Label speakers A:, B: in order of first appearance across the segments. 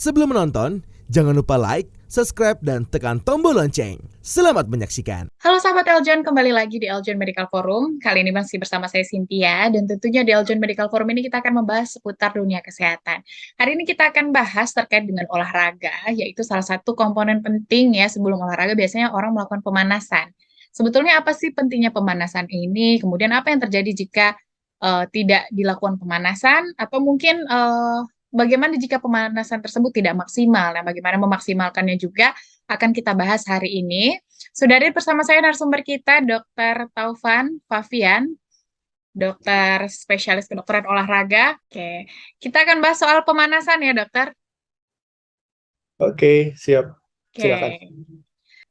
A: Sebelum menonton, jangan lupa like, subscribe, dan tekan tombol lonceng. Selamat menyaksikan.
B: Halo sahabat Eljon, kembali lagi di Eljon Medical Forum. Kali ini masih bersama saya Cynthia, dan tentunya di Eljon Medical Forum ini kita akan membahas seputar dunia kesehatan. Hari ini kita akan bahas terkait dengan olahraga, yaitu salah satu komponen penting ya sebelum olahraga biasanya orang melakukan pemanasan. Sebetulnya apa sih pentingnya pemanasan ini? Kemudian apa yang terjadi jika tidak dilakukan pemanasan? Atau mungkin bagaimana jika pemanasan tersebut tidak maksimal? Nah, bagaimana memaksimalkannya juga akan kita bahas hari ini. Sudah hadir bersama saya narasumber kita, Dr. Taufan Fafian, dokter spesialis kedokteran olahraga. Oke, kita akan bahas soal pemanasan ya, dokter.
C: Oke, siap. Silakan.
B: Oke.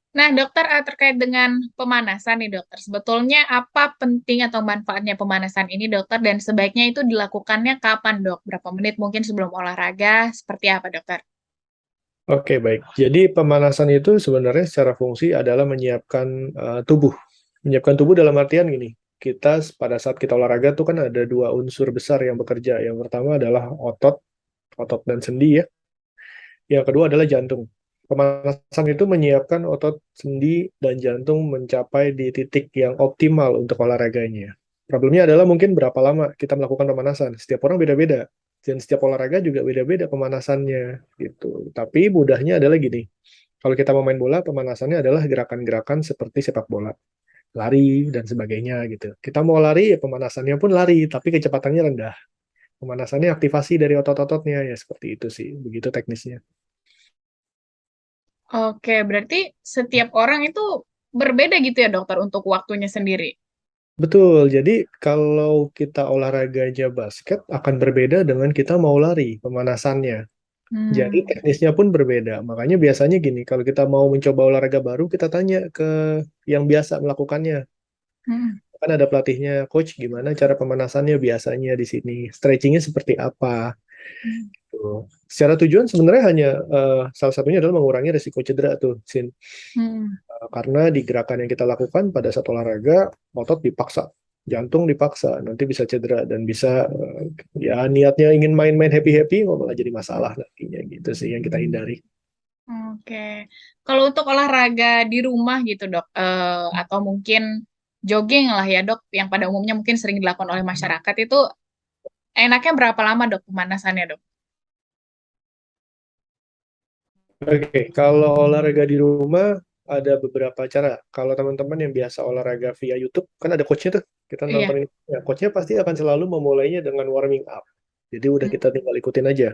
B: Nah, dokter, terkait dengan pemanasan nih, dokter. Sebetulnya apa penting atau manfaatnya pemanasan ini, dokter? Dan sebaiknya itu dilakukannya kapan, dok? Berapa menit mungkin sebelum olahraga? Seperti apa, dokter?
C: Oke, baik. Jadi pemanasan itu sebenarnya secara fungsi adalah menyiapkan tubuh. Menyiapkan tubuh dalam artian gini, kita pada saat kita olahraga tuh kan ada dua unsur besar yang bekerja. Yang pertama adalah otot dan sendi ya. Yang kedua adalah jantung. Pemanasan itu menyiapkan otot, sendi, dan jantung mencapai di titik yang optimal untuk olahraganya. Problemnya adalah mungkin berapa lama kita melakukan pemanasan. Setiap orang beda-beda. Dan setiap olahraga juga beda-beda pemanasannya. Gitu. Tapi mudahnya adalah gini. Kalau kita mau main bola, pemanasannya adalah gerakan-gerakan seperti sepak bola. Lari, dan sebagainya gitu. Kita mau lari, ya pemanasannya pun lari, tapi kecepatannya rendah. Pemanasannya aktivasi dari otot-ototnya, ya seperti itu sih. Begitu teknisnya.
B: Oke, berarti setiap orang itu berbeda gitu ya, dokter, untuk waktunya sendiri.
C: Betul, jadi kalau kita olahraganya basket akan berbeda dengan kita mau lari pemanasannya. Jadi
B: Hmm.
C: teknisnya pun berbeda. Makanya biasanya gini, kalau kita mau mencoba olahraga baru, kita tanya ke yang biasa melakukannya.
B: Hmm.
C: Kan ada pelatihnya, coach gimana cara pemanasannya biasanya di sini, stretchingnya seperti apa.
B: Hmm.
C: Tuh. Secara tujuan sebenarnya hanya salah satunya adalah mengurangi risiko cedera tuh, Sin.
B: Hmm.
C: Karena di gerakan yang kita lakukan pada saat olahraga, otot dipaksa, jantung dipaksa, nanti bisa cedera dan bisa ya niatnya ingin main-main happy-happy malah jadi masalah nantinya gitu sih yang kita hindari.
B: Oke, kalau untuk olahraga di rumah gitu dok, atau mungkin jogging lah ya dok, yang pada umumnya mungkin sering dilakukan oleh masyarakat itu enaknya berapa lama dok pemanasannya dok?
C: Oke, kalau olahraga di rumah ada beberapa cara. Kalau teman-teman yang biasa olahraga via YouTube, kan ada coachnya tuh. Kita
B: Iya.
C: nontonin, ya, coachnya pasti akan selalu memulainya dengan warming up. Jadi udah
B: Hmm,
C: kita tinggal ikutin aja.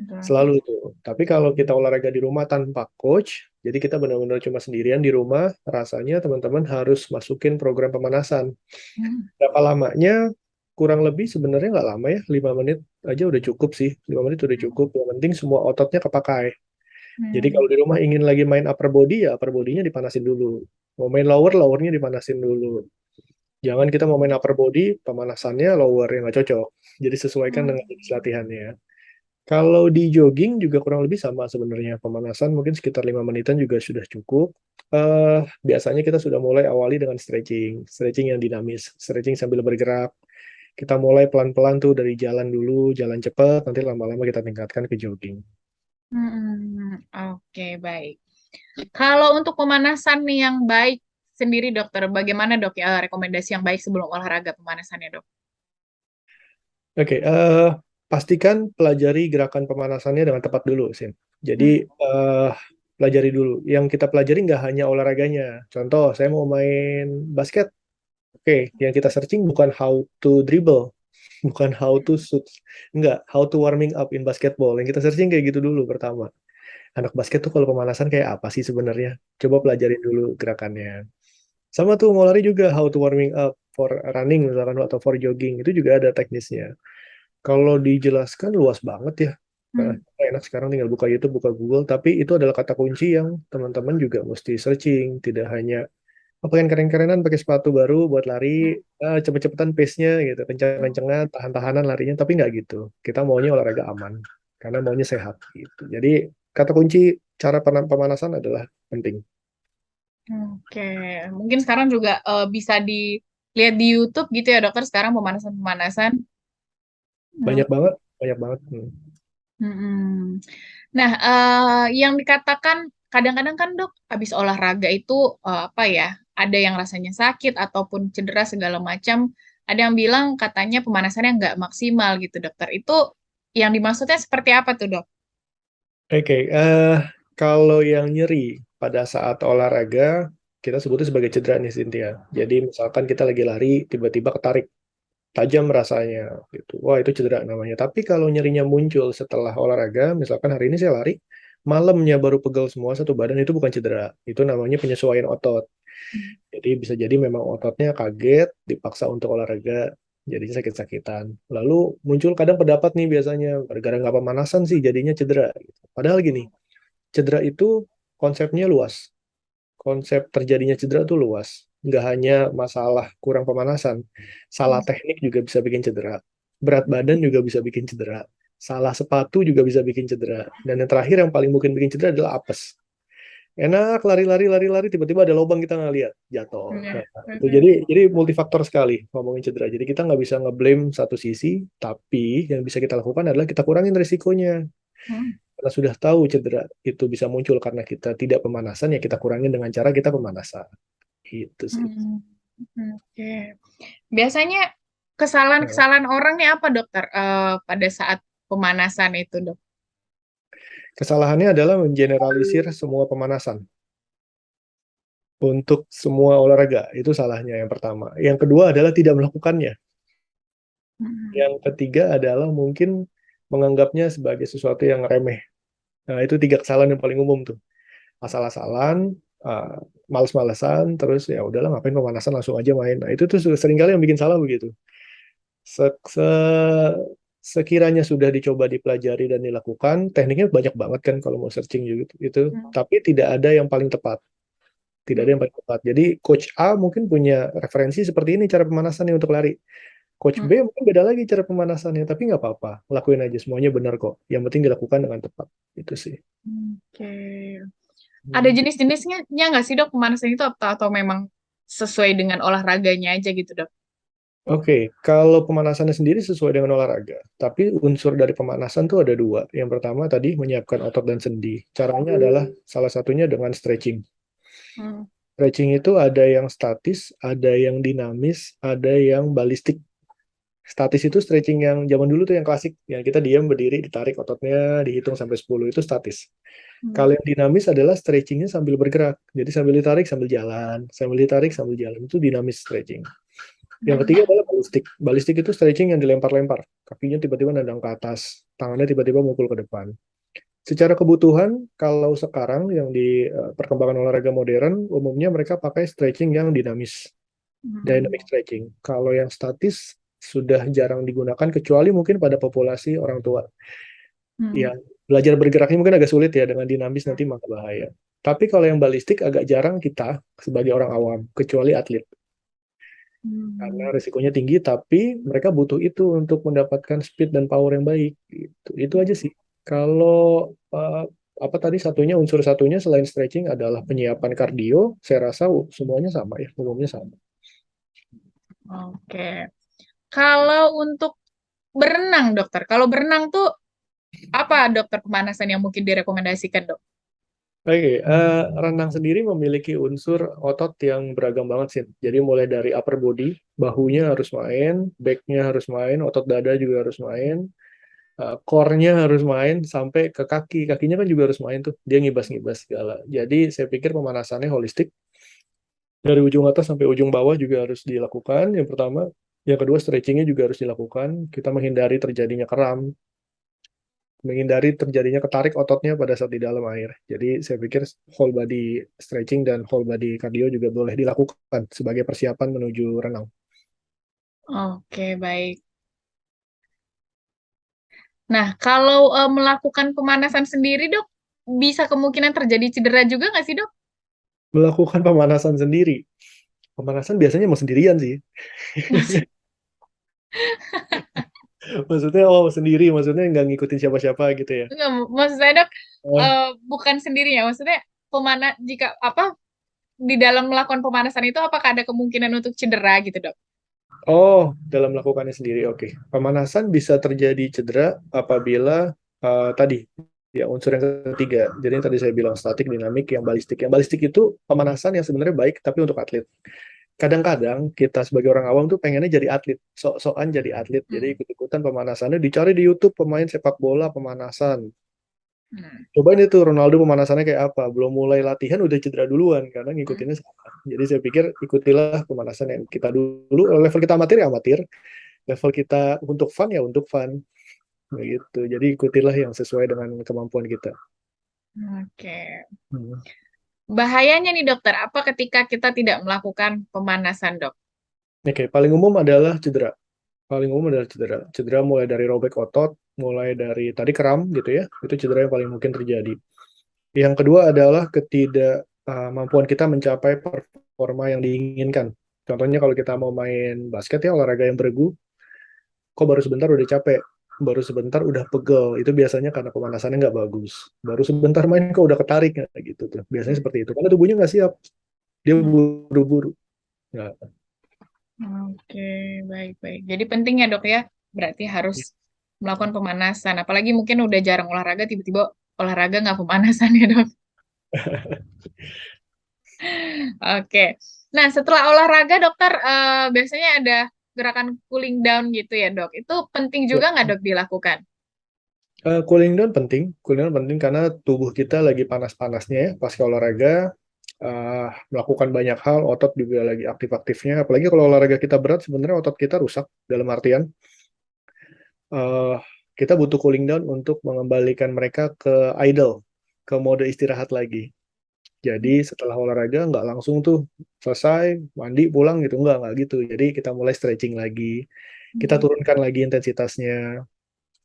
B: betul.
C: Selalu itu. Tapi kalau kita olahraga di rumah tanpa coach, jadi kita benar-benar cuma sendirian di rumah, rasanya teman-teman harus masukin program pemanasan.
B: Hmm.
C: Berapa lamanya? Kurang lebih sebenarnya nggak lama ya, 5 menit aja udah cukup sih. 5 menit udah cukup. Yang penting semua ototnya kepakai. Jadi kalau
B: Hmm.
C: di rumah ingin lagi main upper body, ya upper body-nya dipanasin dulu. Mau main lower, lower-nya dipanasin dulu. Jangan kita mau main upper body, pemanasannya lower yang nggak cocok. Jadi sesuaikan dengan
B: Hmm.
C: jenis latihannya. Kalau di jogging juga kurang lebih sama sebenarnya. Pemanasan mungkin sekitar 5 menitan juga sudah cukup. Biasanya kita sudah mulai awali dengan stretching. Stretching yang dinamis. Stretching sambil bergerak. Kita mulai pelan-pelan tuh dari jalan dulu, jalan cepat, nanti lama-lama kita tingkatkan ke jogging.
B: Hmm. Oke, baik. Kalau untuk pemanasan nih yang baik sendiri dokter, bagaimana dok ya rekomendasi yang baik sebelum olahraga pemanasannya dok?
C: Oke, pastikan pelajari gerakan pemanasannya dengan tepat dulu, Sin. Jadi,
B: Hmm.
C: pelajari dulu. Yang kita pelajari nggak hanya olahraganya. Contoh, saya mau main basket. Oke, yang kita searching bukan how to dribble, bukan how to shoot. Enggak, how to warming up in basketball. Yang kita searching kayak gitu dulu pertama. Anak basket tuh kalau pemanasan kayak apa sih sebenarnya? Coba pelajarin dulu gerakannya. Sama tuh mau lari juga, how to warming up for running misalkan atau for jogging. Itu juga ada teknisnya. Kalau dijelaskan luas banget ya. Nah,
B: Hmm.
C: enak sekarang tinggal buka YouTube, buka Google, tapi itu adalah kata kunci yang teman-teman juga mesti searching, tidak hanya oh, pengen keren-kerenan pakai sepatu baru buat lari, cepet-cepetan pace-nya gitu, kencang-kencangan, tahan-tahanan larinya, tapi nggak gitu. Kita maunya olahraga aman, karena maunya sehat gitu. Jadi kata kunci cara pemanasan adalah penting.
B: Oke, mungkin sekarang juga bisa dilihat di YouTube gitu ya dokter sekarang pemanasan-pemanasan.
C: Banyak banget, banyak banget.
B: Mm-mm. Nah, yang dikatakan kadang-kadang kan dok, habis olahraga itu apa ya, ada yang rasanya sakit ataupun cedera segala macam. Ada yang bilang katanya pemanasannya nggak maksimal gitu dokter. Itu yang dimaksudnya seperti apa tuh dok?
C: Oke, kalau yang nyeri pada saat olahraga, kita sebutnya sebagai cedera nih, Cynthia. Jadi misalkan kita lagi lari, tiba-tiba ketarik, tajam rasanya, gitu. Wah, itu cedera namanya. Tapi kalau nyerinya muncul setelah olahraga, misalkan hari ini saya lari, malamnya baru pegel semua satu badan, itu bukan cedera. Itu namanya penyesuaian otot. Jadi bisa jadi memang ototnya kaget, dipaksa untuk olahraga, jadinya sakit-sakitan. Lalu muncul kadang pendapat nih biasanya, gara-gara nggak pemanasan sih jadinya cedera, gitu. Padahal gini, cedera itu konsepnya luas. Konsep terjadinya cedera itu luas. Nggak hanya masalah kurang pemanasan. Salah teknik juga bisa bikin cedera. Berat badan juga bisa bikin cedera. Salah sepatu juga bisa bikin cedera. Dan yang terakhir yang paling mungkin bikin cedera adalah apes. Enak lari-lari lari-lari tiba-tiba ada lubang kita nggak lihat jatuh.
B: Iya.
C: Nah, itu jadi multifaktor sekali ngomongin cedera. Jadi kita nggak bisa ngeblame satu sisi, tapi yang bisa kita lakukan adalah kita kurangin risikonya.
B: Hmm.
C: Karena sudah tahu cedera itu bisa muncul karena kita tidak pemanasan, ya kita kurangin dengan cara kita pemanasan. Itu sih.
B: Hmm. Oke. Biasanya
C: Nah,
B: kesalahan-kesalahan orang nih apa dokter pada saat pemanasan itu dok?
C: kesalahannya adalah mengeneralisir semua pemanasan untuk semua olahraga. Itu salahnya yang pertama. Yang kedua adalah tidak melakukannya.
B: Hmm.
C: Yang ketiga adalah mungkin menganggapnya sebagai sesuatu yang remeh. Nah, itu tiga kesalahan yang paling umum tuh. Asal-asalan, uh, males-malesan, terus ya udahlah ngapain pemanasan langsung aja main. Nah, itu tuh seringkali yang bikin salah begitu. Se- se- Sekiranya sudah dicoba dipelajari dan dilakukan, tekniknya banyak banget kan kalau mau searching juga itu,
B: Hmm.
C: tapi tidak ada yang paling tepat. Tidak ada yang paling tepat. Jadi coach A mungkin punya referensi seperti ini cara pemanasannya untuk lari. Coach
B: Hmm.
C: B mungkin beda lagi cara pemanasannya, tapi nggak apa-apa. Lakuin aja, semuanya benar kok. Yang penting dilakukan dengan tepat. Itu sih.
B: Oke. Ada
C: Hmm.
B: jenis-jenisnya nggak sih dok pemanasan itu atau memang sesuai dengan olahraganya aja gitu dok?
C: Oke, kalau pemanasannya sendiri sesuai dengan olahraga, tapi unsur dari pemanasan tuh ada dua. Yang pertama tadi menyiapkan otot dan sendi. Caranya adalah salah satunya dengan stretching.
B: Hmm.
C: Stretching itu ada yang statis, ada yang dinamis, ada yang balistik. Statis itu stretching yang zaman dulu tuh yang klasik, yang kita diam berdiri, ditarik ototnya, dihitung sampai 10 itu statis.
B: Hmm.
C: Kalau yang dinamis adalah stretchingnya sambil bergerak. Jadi sambil ditarik sambil jalan, sambil ditarik sambil jalan. Itu dinamis stretching. Yang
B: Hmm.
C: ketiga adalah balistik. Balistik itu stretching yang dilempar-lempar. Kakinya tiba-tiba nendang ke atas, tangannya tiba-tiba mukul ke depan. Secara kebutuhan, kalau sekarang yang di perkembangan olahraga modern, umumnya mereka pakai stretching yang dinamis,
B: Hmm.
C: dynamic stretching. Kalau yang statis sudah jarang digunakan, kecuali mungkin pada populasi orang tua.
B: Hmm.
C: Yang belajar bergeraknya mungkin agak sulit ya, dengan dinamis nanti malah bahaya. Tapi kalau yang balistik agak jarang kita sebagai orang awam, kecuali atlet. Karena
B: Hmm.
C: risikonya tinggi, tapi mereka butuh itu untuk mendapatkan speed dan power yang baik. Itu aja sih. Kalau eh, apa tadi satunya, unsur satunya selain stretching adalah penyiapan kardio, saya rasa semuanya sama ya, umumnya sama.
B: Oke. Kalau untuk berenang dokter, kalau berenang tuh apa dokter pemanasan yang mungkin direkomendasikan dok?
C: Oke, renang sendiri memiliki unsur otot yang beragam banget sih. Jadi mulai dari upper body, bahunya harus main, backnya harus main, otot dada juga harus main, core-nya harus main, sampai ke kaki. Kakinya kan juga harus main tuh, dia ngibas-ngibas segala. Jadi saya pikir pemanasannya holistik, dari ujung atas sampai ujung bawah juga harus dilakukan, yang pertama. Yang kedua, stretchingnya juga harus dilakukan. Kita menghindari terjadinya kram, menghindari terjadinya ketarik ototnya pada saat di dalam air. Jadi saya pikir whole body stretching dan whole body cardio juga boleh dilakukan sebagai persiapan menuju renang.
B: Oke, baik. Nah, kalau melakukan pemanasan sendiri, dok, bisa kemungkinan terjadi cedera juga nggak sih, dok?
C: Melakukan pemanasan sendiri. Pemanasan biasanya mau sendirian sih. Maksudnya oh sendiri, maksudnya nggak ngikutin siapa-siapa gitu ya.
B: Enggak, maksud saya, dok,
C: Eh,
B: bukan sendiri ya. Maksudnya, jika apa di dalam melakukan pemanasan itu, apakah ada kemungkinan untuk cedera gitu, dok?
C: Oh, dalam melakukannya sendiri, oke. Pemanasan bisa terjadi cedera apabila tadi ya unsur yang ketiga. Jadi yang tadi saya bilang statik, dinamik, yang balistik. Yang balistik itu pemanasan yang sebenarnya baik tapi untuk atlet. Kadang-kadang kita sebagai orang awam tuh pengennya jadi atlet, sok-sokan jadi atlet. Jadi ikut-ikutan pemanasannya, dicari di YouTube pemain sepak bola pemanasan. Cobain itu Ronaldo pemanasannya kayak apa. Belum mulai latihan udah cedera duluan karena ngikutinnya sama. Jadi saya pikir ikutilah pemanasan yang kita dulu. Level kita amatir ya amatir. Level kita untuk fun ya untuk fun. Begitu. Jadi ikutilah yang sesuai dengan kemampuan kita.
B: Oke.
C: Hmm.
B: Bahayanya nih dokter, apa ketika kita tidak melakukan pemanasan, dok?
C: Oke, paling umum adalah cedera. Paling umum adalah cedera. Cedera mulai dari robek otot, mulai dari tadi kram gitu ya. Itu cedera yang paling mungkin terjadi. Yang kedua adalah ketidakmampuan kita mencapai performa yang diinginkan. Contohnya kalau kita mau main basket ya, olahraga yang beregu, kok baru sebentar udah capek, baru sebentar udah pegel. Itu biasanya karena pemanasannya nggak bagus. Baru sebentar main kok udah ketarik gitu tuh. Biasanya seperti itu. Karena tubuhnya nggak siap. Dia buru-buru. Nggak.
B: Oke, baik-baik. Jadi penting ya dok ya, berarti harus melakukan pemanasan. Apalagi mungkin udah jarang olahraga, tiba-tiba olahraga nggak pemanasan ya dok. Oke. Nah, setelah olahraga dokter biasanya ada gerakan cooling down gitu ya dok. Itu penting juga nggak dok dilakukan?
C: Cooling down penting karena tubuh kita lagi panas-panasnya ya, pasca olahraga, melakukan banyak hal, otot juga lagi aktif-aktifnya. Apalagi kalau olahraga kita berat, sebenarnya otot kita rusak dalam artian kita butuh cooling down untuk mengembalikan mereka ke idle, ke mode istirahat lagi. Jadi setelah olahraga nggak langsung tuh selesai, mandi, pulang gitu. Nggak gitu. Jadi kita mulai stretching lagi, kita turunkan lagi intensitasnya.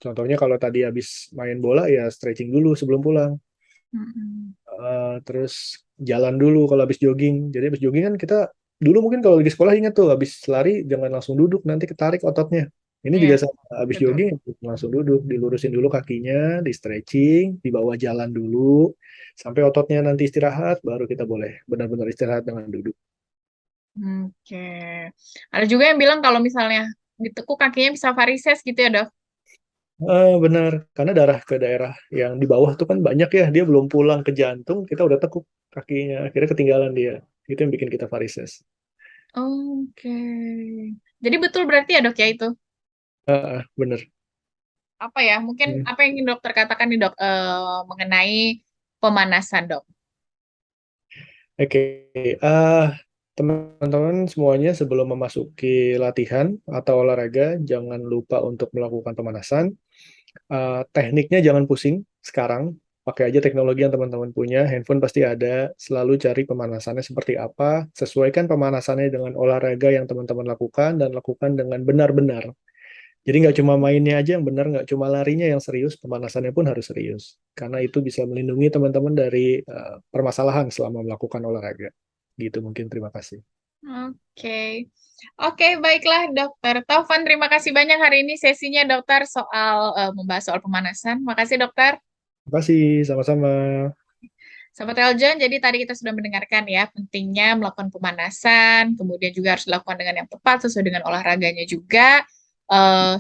C: Contohnya kalau tadi habis main bola ya stretching dulu sebelum pulang. Terus jalan dulu kalau habis jogging. Jadi habis jogging kan kita dulu mungkin kalau lagi sekolah ingat tuh habis lari jangan langsung duduk nanti ketarik ototnya. Ini juga sama habis
B: betul.
C: jogging langsung duduk, dilurusin dulu kakinya, di stretching, dibawa jalan dulu sampai ototnya nanti istirahat baru kita boleh benar-benar istirahat dengan duduk.
B: Oke. Ada juga yang bilang kalau misalnya ditekuk kakinya bisa varises gitu ya dok?
C: Benar, karena darah ke daerah yang di bawah tuh kan banyak ya, dia belum pulang ke jantung, kita udah tekuk kakinya, akhirnya ketinggalan dia. Itu yang bikin kita varises.
B: Oke. Jadi betul berarti ya dok ya itu?
C: Bener.
B: Apa ya? Mungkin apa yang ingin dokter katakan nih dok mengenai pemanasan dok?
C: Oke, teman-teman semuanya sebelum memasuki latihan atau olahraga, jangan lupa untuk melakukan pemanasan. Tekniknya jangan pusing sekarang, pakai aja teknologi yang teman-teman punya, handphone pasti ada, selalu cari pemanasannya seperti apa, sesuaikan pemanasannya dengan olahraga yang teman-teman lakukan, dan lakukan dengan benar-benar. Jadi nggak cuma mainnya aja yang benar, nggak cuma larinya yang serius, pemanasannya pun harus serius. Karena itu bisa melindungi teman-teman dari permasalahan selama melakukan olahraga. Gitu mungkin, terima kasih.
B: Oke. Oke, baiklah dokter Taufan, terima kasih banyak hari ini sesinya dokter soal membahas soal pemanasan. Makasih dokter.
C: Terima kasih, sama-sama.
B: Sahabat Eljon, jadi tadi kita sudah mendengarkan ya pentingnya melakukan pemanasan, kemudian juga harus dilakukan dengan yang tepat sesuai dengan olahraganya juga,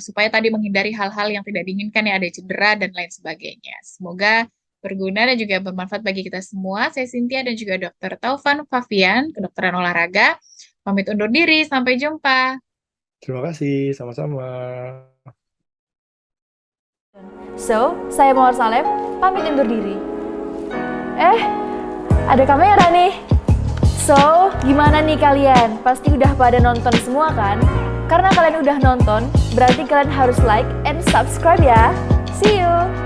B: supaya tadi menghindari hal-hal yang tidak diinginkan ya, ada cedera dan lain sebagainya. Semoga berguna dan juga bermanfaat bagi kita semua. Saya Cynthia dan juga Dr. Taufan Fafian, kedokteran olahraga. Pamit undur diri, sampai jumpa.
C: Terima kasih, sama-sama.
D: So, saya Mawar Salem, pamit undur diri. Ada kamera nih. So, gimana nih kalian? Pasti udah pada nonton semua kan? Karena kalian udah nonton, berarti kalian harus like and subscribe ya. See you!